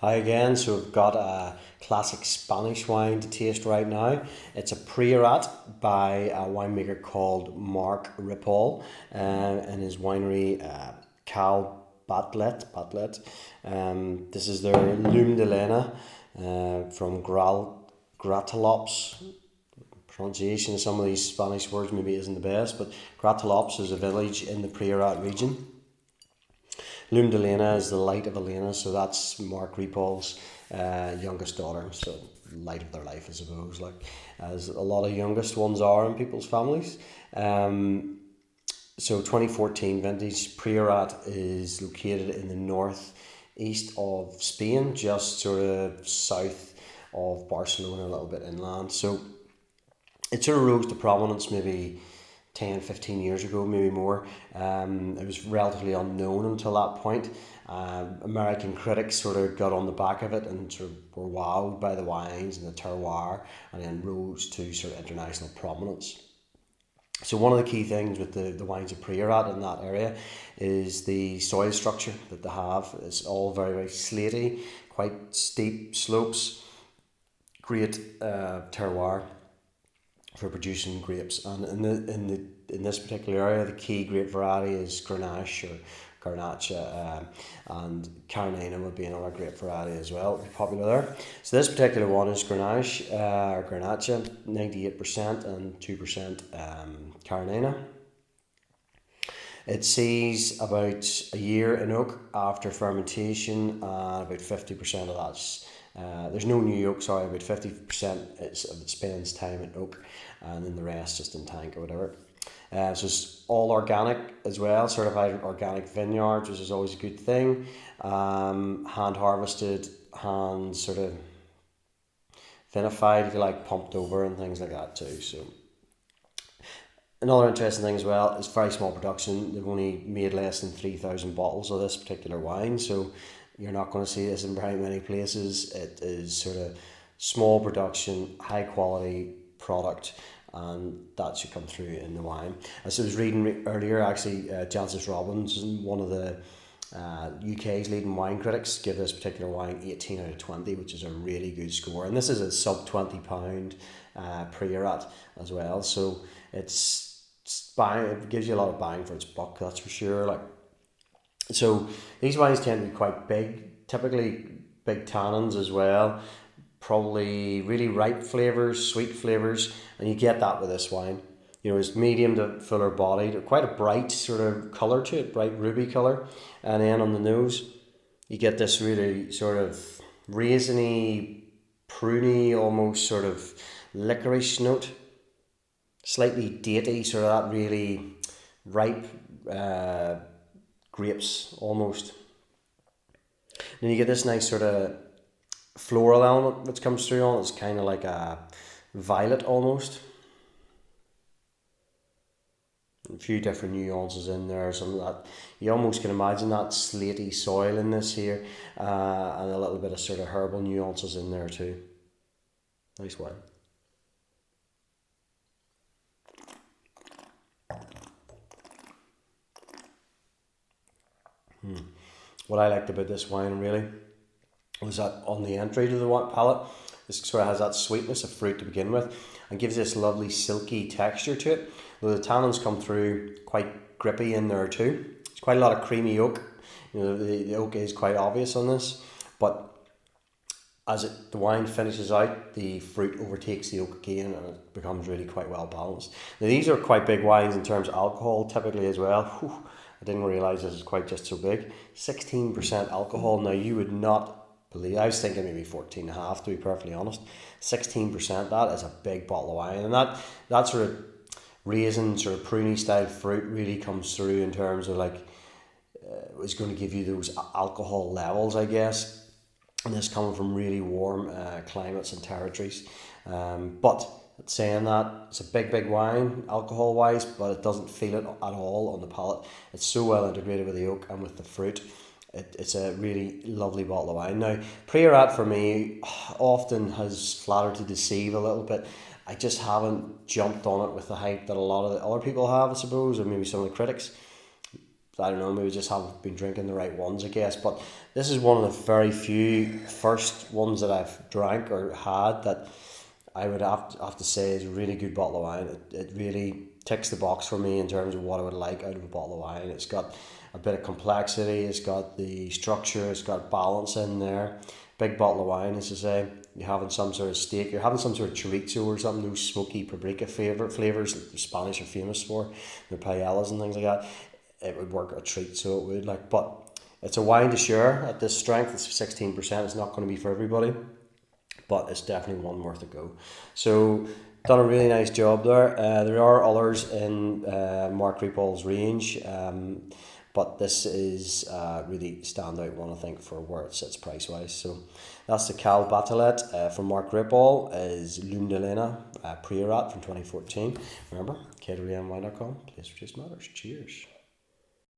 Hi again. So we've got a classic Spanish wine to taste right now. It's a Priorat by a winemaker called Mark Ripoll and his winery Cal Batllet. This is their Llum de Lena from Gratalops. Pronunciation of some of these Spanish words maybe isn't the best, but Gratalops is a village in the Priorat region. Llum de Lena is the light of Elena, so that's Mark Ripoll's youngest daughter. So light of their life, I suppose, like as a lot of youngest ones are in people's families. So 2014 vintage Priorat is located in the northeast of Spain, just sort of south of Barcelona, a little bit inland. So it sort of rose to prominence maybe 10, 15 years ago, maybe more. It was relatively unknown until that point. American critics sort of got on the back of it and sort of were wowed by the wines and the terroir, and then rose to sort of international prominence. So one of the key things with the wines of Priorat in that area is the soil structure that they have. It's all very, very slaty, quite steep slopes, great terroir for producing grapes. And in this particular area, the key grape variety is Grenache or Garnacha, and Carnena would be another grape variety as well, popular there. So this particular one is Grenache or Garnacha, 98% and 2% Carnena. It sees about a year in oak after fermentation, and about 50% of that's there's no new oak, sorry, about 50% it spends time in oak, and then the rest just in tank or whatever. So it's all organic as well, certified organic vineyards, which is always a good thing. Hand harvested, hand sort of vinified, if you like, pumped over and things like that too. So another interesting thing as well is very small production. They've only made less than 3,000 bottles of this particular wine, so you're not going to see this in very many places. It is sort of small production, high quality product, and that should come through in the wine. As I was reading earlier, actually, Jancis Robbins, one of the UK's leading wine critics, give this particular wine 18 out of 20, which is a really good score. And this is a sub £20 Priorat as well, so it's bang, it gives you a lot of bang for its buck, that's for sure. Like, so these wines tend to be quite big, typically big tannins as well, probably really ripe flavours, sweet flavours, and you get that with this wine. You know, it's medium to fuller bodied, quite a bright sort of colour to it, bright ruby colour, and then on the nose you get this really sort of raisiny, pruny, almost sort of licorice note, slightly datey, sort of that really ripe grapes almost. Then you get this nice sort of floral element which comes through on it. It's kind of like a violet almost. A few different nuances in there. Some of that, you almost can imagine that slaty soil in this here, and a little bit of sort of herbal nuances in there too. Nice wine. What I liked about this wine really was that on the entry to the palate, this sort of has that sweetness of fruit to begin with, and gives this lovely silky texture to it. Though the tannins come through quite grippy in there too. It's quite a lot of creamy oak. You know, the oak is quite obvious on this, but as the wine finishes out, the fruit overtakes the oak again, and it becomes really quite well balanced. Now these are quite big wines in terms of alcohol, typically as well. Whew, I didn't realise this is quite just so big. 16% alcohol. Now you would not believe, I was thinking maybe 14.5 to be perfectly honest. 16%, that is a big bottle of wine, and that sort of raisin, sort of pruny style fruit really comes through in terms of like it's going to give you those alcohol levels, I guess. And this coming from really warm climates and territories. But saying that, it's a big wine alcohol wise, but it doesn't feel it at all on the palate. It's so well integrated with the oak and with the fruit. It's a really lovely bottle of wine. Now, Priorat for me often has flattered to deceive a little bit. I just haven't jumped on it with the hype that a lot of the other people have, I suppose, or maybe some of the critics. I don't know, maybe just haven't been drinking the right ones, I guess. But this is one of the very few first ones that I've drank or had that I would have to say is a really good bottle of wine. It really ticks the box for me in terms of what I would like out of a bottle of wine. It's got a bit of complexity, it's got the structure, it's got balance in there. Big bottle of wine, as I say. You're having some sort of steak, you're having some sort of chorizo or something, those smoky paprika flavours that the Spanish are famous for, their paellas and things like that. It would work a treat, so it would. Like, but it's a wine to share at this strength. It's 16%. It's not going to be for everybody, but it's definitely one worth a go. So done a really nice job there. There are others in Mark Ripoll's range, but this is really standout one, I think, for where it sits price wise. So that's the Cal Batllet from Mark Ripoll, is Llum de Lena Priorat from 2014. Remember, KWMY.com, place for just matters. Cheers.